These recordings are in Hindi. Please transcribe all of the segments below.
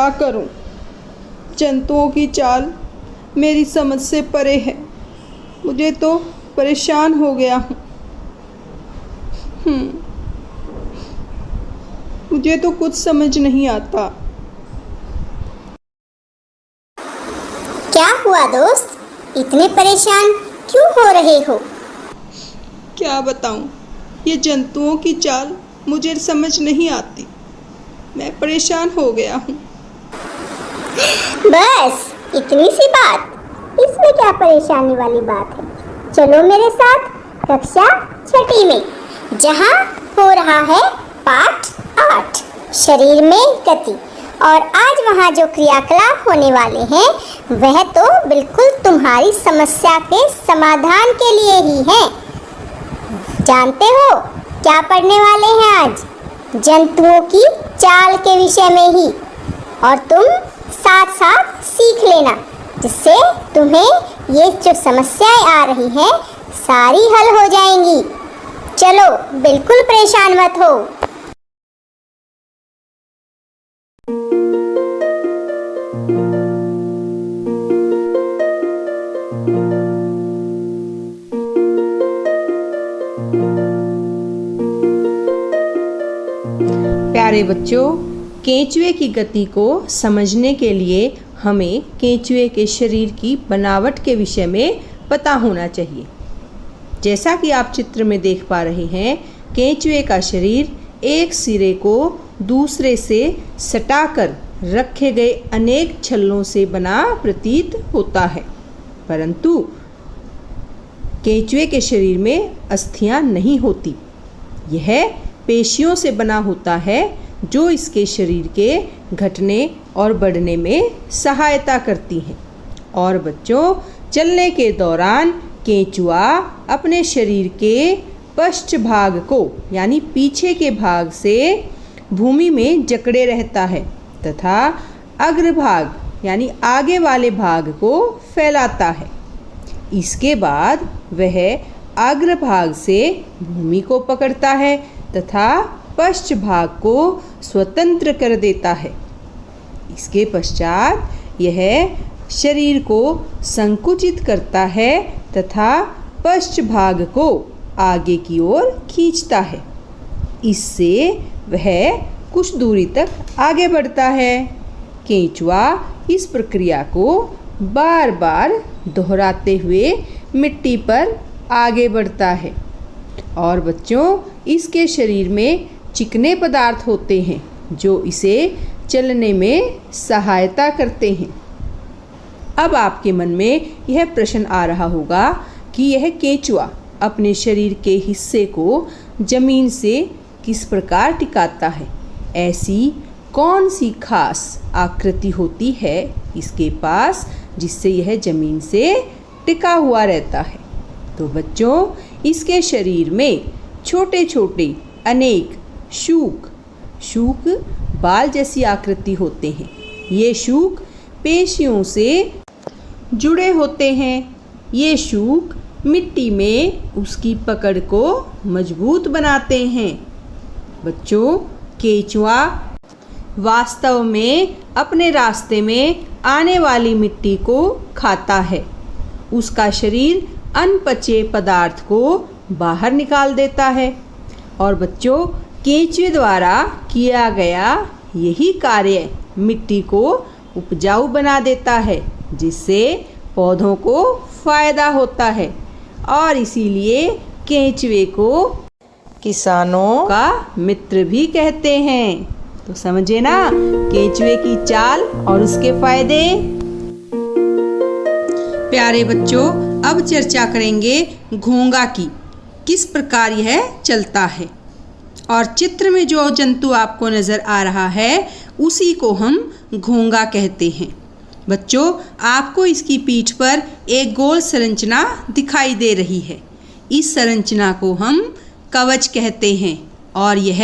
क्या करूं? जंतुओं की चाल मेरी समझ से परे है। मुझे तो परेशान हो गया हूँ। मुझे तो कुछ समझ नहीं आता। क्या हुआ दोस्त, इतने परेशान क्यों हो रहे हो? क्या बताऊं, ये जंतुओं की चाल मुझे समझ नहीं आती। मैं परेशान हो गया हूँ। बस इतनी सी बात, इसमें क्या परेशानी वाली बात है? चलो मेरे साथ कक्षा 6 में, जहाँ हो रहा है पाठ 8 शरीर में गति। और आज वहाँ जो क्रियाकलाप होने वाले हैं वह तो बिल्कुल तुम्हारी समस्या के समाधान के लिए ही है। जानते हो क्या पढ़ने वाले हैं आज? जंतुओं की चाल के विषय में ही। और तुम साथ साथ सीख लेना, जिससे तुम्हें ये जो समस्याएं आ रही हैं सारी हल हो जाएंगी। चलो बिल्कुल परेशान मत हो। प्यारे बच्चों, केंचुए की गति को समझने के लिए हमें केंचुए के शरीर की बनावट के विषय में पता होना चाहिए। जैसा कि आप चित्र में देख पा रहे हैं, केंचुए का शरीर एक सिरे को दूसरे से सटाकर रखे गए अनेक छल्लों से बना प्रतीत होता है, परंतु केंचुए के शरीर में अस्थियां नहीं होती। यह पेशियों से बना होता है, जो इसके शरीर के घटने और बढ़ने में सहायता करती हैं। और बच्चों, चलने के दौरान केंचुआ अपने शरीर के पश्च भाग को यानी पीछे के भाग से भूमि में जकड़े रहता है तथा अग्रभाग यानी आगे वाले भाग को फैलाता है। इसके बाद वह अग्रभाग से भूमि को पकड़ता है तथा पश्च भाग को स्वतंत्र कर देता है। इसके पश्चात यह शरीर को संकुचित करता है तथा पश्च भाग को आगे की ओर खींचता है। इससे वह कुछ दूरी तक आगे बढ़ता है। केंचुआ इस प्रक्रिया को बार बार दोहराते हुए मिट्टी पर आगे बढ़ता है। और बच्चों, इसके शरीर में चिकने पदार्थ होते हैं जो इसे चलने में सहायता करते हैं। अब आपके मन में यह प्रश्न आ रहा होगा कि यह केंचुआ अपने शरीर के हिस्से को जमीन से किस प्रकार टिकाता है? ऐसी कौन सी खास आकृति होती है इसके पास जिससे यह जमीन से टिका हुआ रहता है? तो बच्चों, इसके शरीर में छोटे छोटे अनेक शूक बाल जैसी आकृति होते हैं। ये शूक पेशियों से जुड़े होते हैं। ये शूक मिट्टी में उसकी पकड़ को मजबूत बनाते हैं। बच्चों, केंचुआ वास्तव में अपने रास्ते में आने वाली मिट्टी को खाता है। उसका शरीर अनपचे पदार्थ को बाहर निकाल देता है। और बच्चों, केंचुए द्वारा किया गया यही कार्य मिट्टी को उपजाऊ बना देता है, जिससे पौधों को फायदा होता है। और इसीलिए केंचुए को किसानों का मित्र भी कहते हैं। तो समझे ना केंचुए की चाल और उसके फायदे। प्यारे बच्चों, अब चर्चा करेंगे घोंगा की, किस प्रकार यह चलता है। और चित्र में जो जंतु आपको नज़र आ रहा है उसी को हम घोंगा कहते हैं। बच्चों, आपको इसकी पीठ पर एक गोल संरचना दिखाई दे रही है। इस संरचना को हम कवच कहते हैं और यह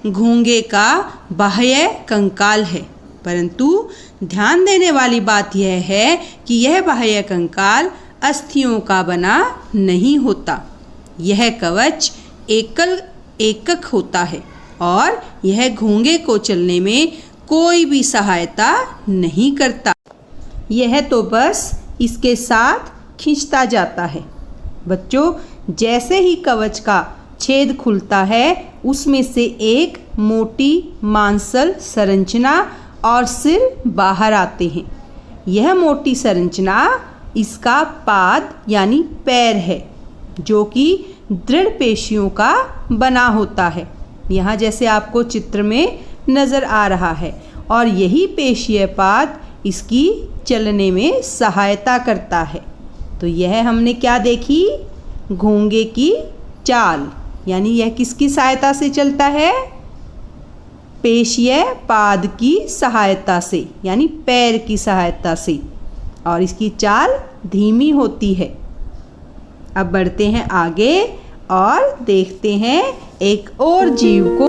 घोंगे का बाह्य कंकाल है। परंतु ध्यान देने वाली बात यह है कि यह बाह्य कंकाल अस्थियों का बना नहीं होता। यह कवच एकक होता है और यह घोंगे को चलने में कोई भी सहायता नहीं करता। यह तो बस इसके साथ खींचता जाता है। बच्चों, जैसे ही कवच का छेद खुलता है उसमें से एक मोटी मांसल संरचना और सिर बाहर आते हैं। यह मोटी संरचना इसका पाद यानी पैर है, जो कि दृढ़ पेशियों का बना होता है। यहाँ जैसे आपको चित्र में नज़र आ रहा है, और यही पेशीय पाद इसकी चलने में सहायता करता है। तो यह हमने क्या देखी? घोंगे की चाल, यानी यह किसकी सहायता से चलता है? पेशीय पाद की सहायता से, यानी पैर की सहायता से, और इसकी चाल धीमी होती है। अब बढ़ते हैं आगे और देखते हैं एक और जीव को।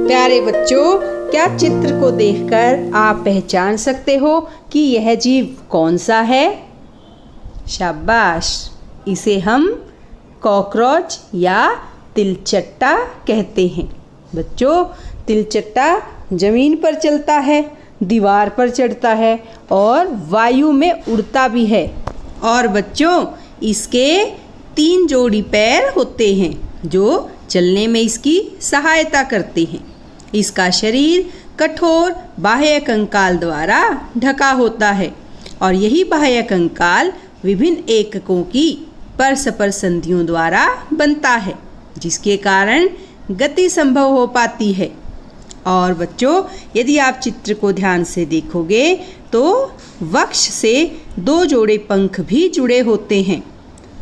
प्यारे बच्चों, क्या चित्र को देखकर आप पहचान सकते हो कि यह जीव कौन सा है? शाबाश, इसे हम कॉकरोच या तिलचट्टा कहते हैं। बच्चों, तिलचट्टा जमीन पर चलता है, दीवार पर चढ़ता है और वायु में उड़ता भी है। और बच्चों, इसके 3 जोड़ी पैर होते हैं जो चलने में इसकी सहायता करते हैं। इसका शरीर कठोर बाह्य कंकाल द्वारा ढका होता है, और यही बाह्य कंकाल विभिन्न एककों की परस्पर संधियों द्वारा बनता है, जिसके कारण गति संभव हो पाती है। और बच्चों, यदि आप चित्र को ध्यान से देखोगे तो वक्ष से 2 जोड़े पंख भी जुड़े होते हैं।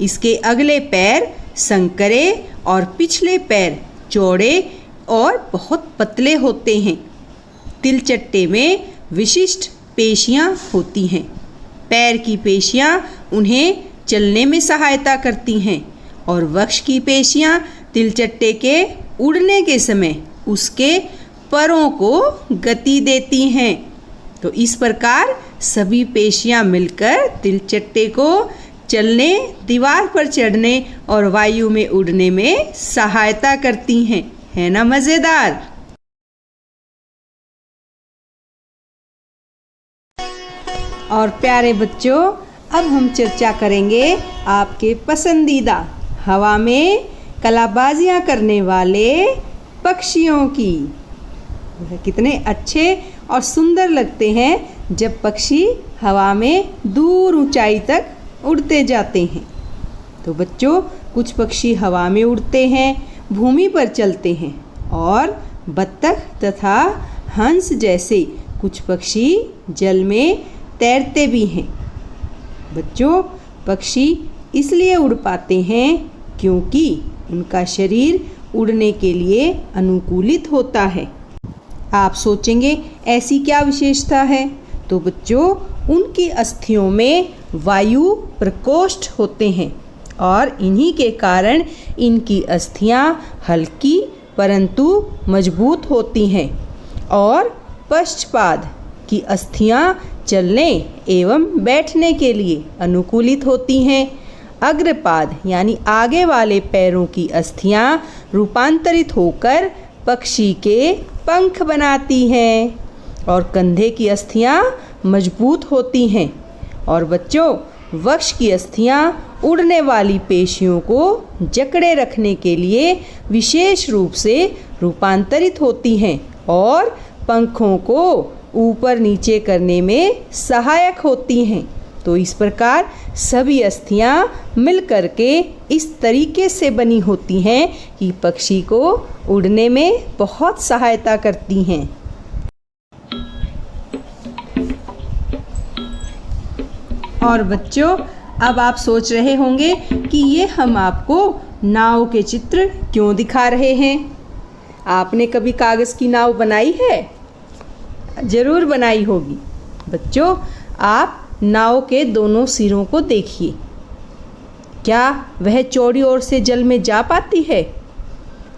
इसके अगले पैर संकरे और पिछले पैर चौड़े और बहुत पतले होते हैं। तिलचट्टे में विशिष्ट पेशियां होती हैं। पैर की पेशियां उन्हें चलने में सहायता करती हैं, और वक्ष की पेशियां तिलचट्टे के उड़ने के समय उसके परों को गति देती हैं। तो इस प्रकार सभी पेशियां मिलकर तिलचट्टे को चलने, दीवार पर चढ़ने और वायु में उड़ने में सहायता करती हैं। है ना मज़ेदार? और प्यारे बच्चों, अब हम चर्चा करेंगे आपके पसंदीदा हवा में कलाबाजियां करने वाले पक्षियों की। कितने अच्छे और सुंदर लगते हैं जब पक्षी हवा में दूर ऊंचाई तक उड़ते जाते हैं। तो बच्चों, कुछ पक्षी हवा में उड़ते हैं, भूमि पर चलते हैं, और बत्तख तथा हंस जैसे कुछ पक्षी जल में तैरते भी हैं। बच्चों, पक्षी इसलिए उड़ पाते हैं क्योंकि उनका शरीर उड़ने के लिए अनुकूलित होता है। आप सोचेंगे ऐसी क्या विशेषता है? तो बच्चों, उनकी अस्थियों में वायु प्रकोष्ठ होते हैं, और इन्हीं के कारण इनकी अस्थियां हल्की परंतु मजबूत होती हैं। और पश्चपाद की अस्थियां चलने एवं बैठने के लिए अनुकूलित होती हैं। अग्रपाद यानी आगे वाले पैरों की अस्थियां रूपांतरित होकर पक्षी के पंख बनाती हैं, और कंधे की अस्थियां मजबूत होती हैं। और बच्चों, वक्ष की अस्थियां उड़ने वाली पेशियों को जकड़े रखने के लिए विशेष रूप से रूपांतरित होती हैं और पंखों को ऊपर नीचे करने में सहायक होती हैं। तो इस प्रकार सभी अस्थियां मिल कर के इस तरीके से बनी होती हैं कि पक्षी को उड़ने में बहुत सहायता करती हैं। और बच्चों, अब आप सोच रहे होंगे कि ये हम आपको नाव के चित्र क्यों दिखा रहे हैं? आपने कभी कागज़ की नाव बनाई है? ज़रूर बनाई होगी। बच्चों, आप नाव के दोनों सिरों को देखिए। क्या वह चौड़ी ओर से जल में जा पाती है?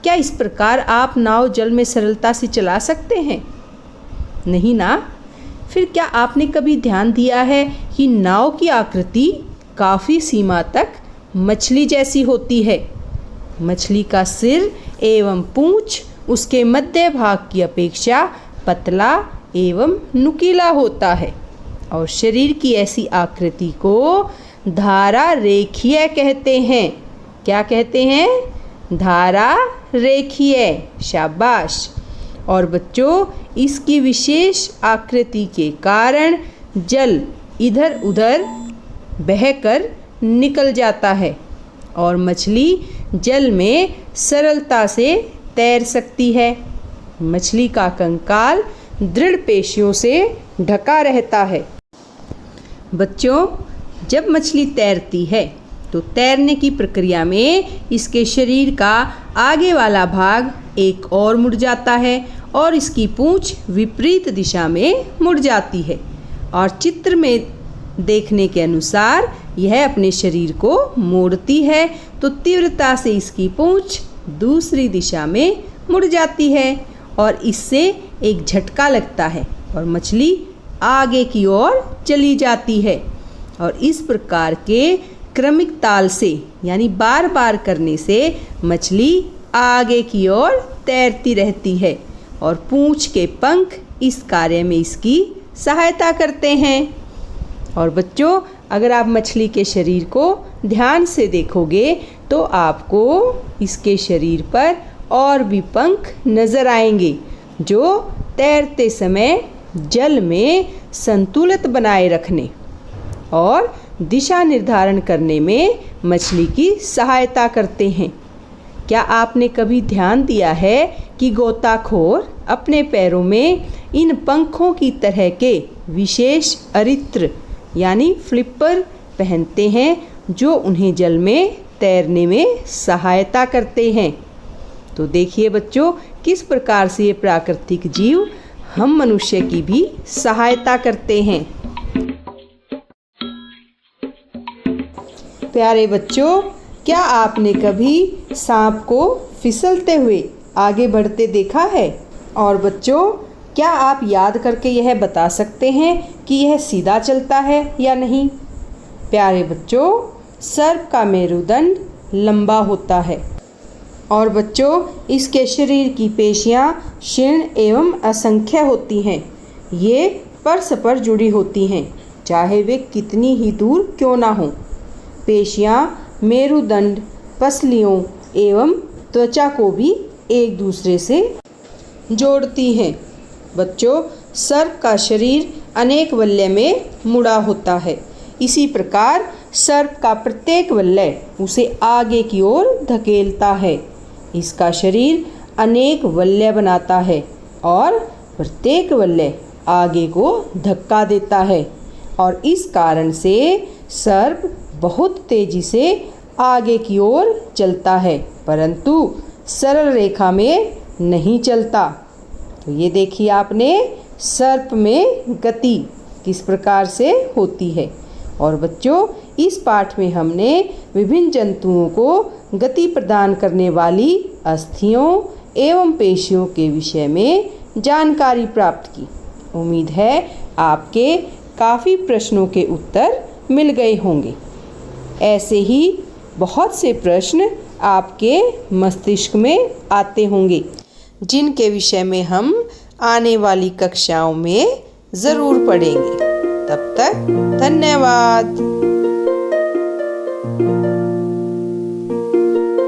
क्या इस प्रकार आप नाव जल में सरलता से चला सकते हैं? नहीं ना। फिर क्या आपने कभी ध्यान दिया है कि नाव की आकृति काफ़ी सीमा तक मछली जैसी होती है? मछली का सिर एवं पूंछ उसके मध्य भाग की अपेक्षा पतला एवं नुकीला होता है और शरीर की ऐसी आकृति को धारा रेखीय कहते हैं। क्या कहते हैं? धारा रेखीय। शाबाश। और बच्चों, इसकी विशेष आकृति के कारण जल इधर उधर बहकर निकल जाता है और मछली जल में सरलता से तैर सकती है। मछली का कंकाल दृढ़ पेशियों से ढका रहता है। बच्चों, जब मछली तैरती है तो तैरने की प्रक्रिया में इसके शरीर का आगे वाला भाग एक और मुड़ जाता है और इसकी पूंछ विपरीत दिशा में मुड़ जाती है और चित्र में देखने के अनुसार यह अपने शरीर को मोड़ती है तो तीव्रता से इसकी पूंछ दूसरी दिशा में मुड़ जाती है और इससे एक झटका लगता है और मछली आगे की ओर चली जाती है। और इस प्रकार के क्रमिक ताल से यानी बार बार करने से मछली आगे की ओर तैरती रहती है और पूंछ के पंख इस कार्य में इसकी सहायता करते हैं। और बच्चों, अगर आप मछली के शरीर को ध्यान से देखोगे तो आपको इसके शरीर पर और भी पंख नज़र आएंगे जो तैरते समय जल में संतुलित बनाए रखने और दिशा निर्धारण करने में मछली की सहायता करते हैं। क्या आपने कभी ध्यान दिया है कि गोताखोर अपने पैरों में इन पंखों की तरह के विशेष अरित्र यानी फ्लिपर पहनते हैं जो उन्हें जल में तैरने में सहायता करते हैं? तो देखिए बच्चों, किस प्रकार से ये प्राकृतिक जीव हम मनुष्य की भी सहायता करते हैं। प्यारे बच्चों, क्या आपने कभी सांप को फिसलते हुए आगे बढ़ते देखा है? और बच्चों, क्या आप याद करके यह बता सकते हैं कि यह सीधा चलता है या नहीं? प्यारे बच्चों, सर्प का मेरुदंड लंबा होता है और बच्चों, इसके शरीर की पेशियां क्षीण एवं असंख्य होती हैं। ये परस्पर जुड़ी होती हैं, चाहे वे कितनी ही दूर क्यों ना हों। पेशियां मेरुदंड, पसलियों एवं त्वचा को भी एक दूसरे से जोड़ती हैं। बच्चों, सर्प का शरीर अनेक वलय में मुड़ा होता है। इसी प्रकार सर्प का प्रत्येक वलय उसे आगे की ओर धकेलता है। इसका शरीर अनेक वलय बनाता है और प्रत्येक वलय आगे को धक्का देता है और इस कारण से सर्प बहुत तेजी से आगे की ओर चलता है, परंतु सरल रेखा में नहीं चलता। तो ये देखिए आपने सर्प में गति किस प्रकार से होती है। और बच्चों, इस पाठ में हमने विभिन्न जंतुओं को गति प्रदान करने वाली अस्थियों एवं पेशियों के विषय में जानकारी प्राप्त की। उम्मीद है आपके काफ़ी प्रश्नों के उत्तर मिल गए होंगे। ऐसे ही बहुत से प्रश्न आपके मस्तिष्क में आते होंगे जिनके विषय में हम आने वाली कक्षाओं में ज़रूर पढ़ेंगे। तब तक धन्यवाद।